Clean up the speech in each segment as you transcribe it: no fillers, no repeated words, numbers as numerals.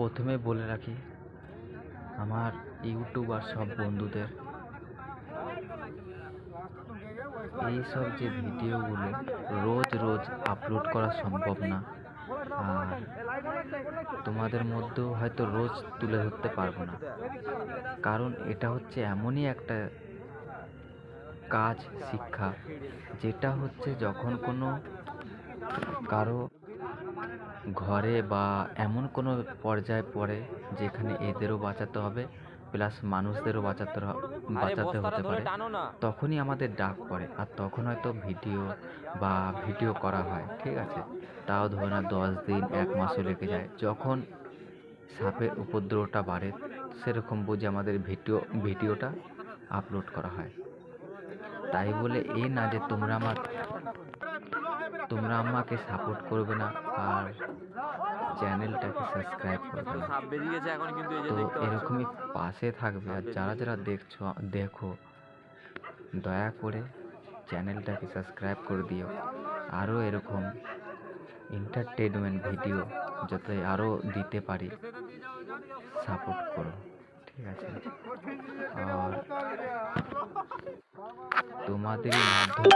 প্রথমে বলে রাখি আমার ইউটিউব আর সব বন্ধুদের, এইসব যে ভিডিওগুলো রোজ রোজ আপলোড করা সম্ভব না, আর তোমাদের মধ্যেও হয়তো রোজ তুলে ধরতে পারবো না, কারণ এটা হচ্ছে এমনই একটা কাজ, শিক্ষা, যেটা হচ্ছে যখন কোনো কারো ঘরে বা এমন কোনো পর্যায়ে পড়ে যেখানে এদেরও বাঁচাতে হবে প্লাস মানুষদেরও বাঁচাতে হতে পারে, তখনই আমাদের ডাক পড়ে। আর তখন হয়তো ভিডিও করা হয়, ঠিক আছে, তাও ধরে না 10 দিন 1 মাসও লেগে যায়। যখন সাপের উপদ্রবটা বাড়ে সেরকম বুঝে আমাদের ভিডিওটা আপলোড করা হয়। তাই বলে এই না যে তোমরা আমাকে সাপোর্ট করবে না আর চ্যানেলটাকে সাবস্ক্রাইব করবে না, তো এরকমই পাশে থাকবে। আর যারা যারা দেখো দয়া করে চ্যানেলটাকে সাবস্ক্রাইব করে দিও, আরও এরকম এন্টারটেনমেন্ট ভিডিও যাতে আরও দিতে পারি, সাপোর্ট করো, ঠিক আছে। আর তোমাদেরই মাধ্যমে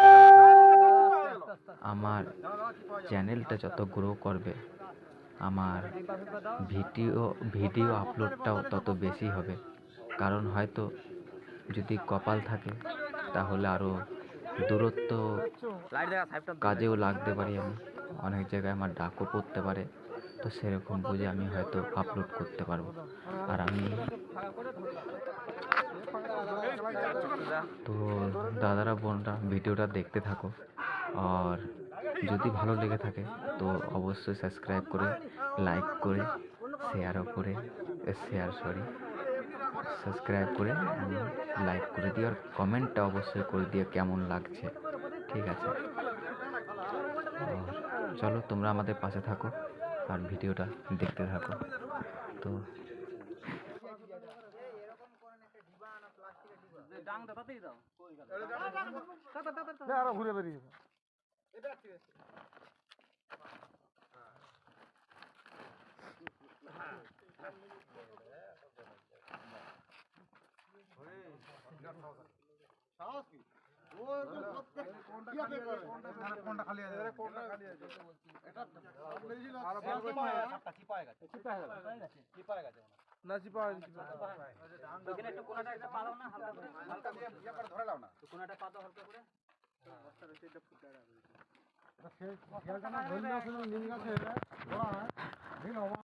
আমার চ্যানেলটা যত গ্রো করবে, আমার ভিডিও আপলোডটাও তত বেশি হবে। কারণ হয়তো যদি কপাল থাকে তাহলে আরও দূরত্ব কাজেও লাগতে পারি, আমি অনেক জায়গায় আমার ডাকও পড়তে পারে, তো সেরকম বুঝে আমি হয়তো আপলোড করতে পারবো। আর আমি তো দাদারা বোনরা ভিডিওটা দেখতে থাকো, আর যদি ভালো লেগে থাকে তো অবশ্যই সাবস্ক্রাইব করে, লাইক করে, সাবস্ক্রাইব করে লাইক করে দিও, আর কমেন্টটা অবশ্যই করে দিও কেমন লাগছে, ঠিক আছে। চলো তোমরা আমাদের পাশে থাকো আর ভিডিওটা দেখতে থাকো। তো ঘুরে বেরিয়ে কোনটা খালি আছে না চিপা ওখানে একটু কোনাটা একটা পালো না, হালকা দিয়ে ইয়া করে ধরে লাও না, তো কোনাটা পাতো হালকা করে, বস্তার রয়েছে এটা ফুটা আছে। সেই খেলটা না ধরলে শুধু নিম গাছে ওরা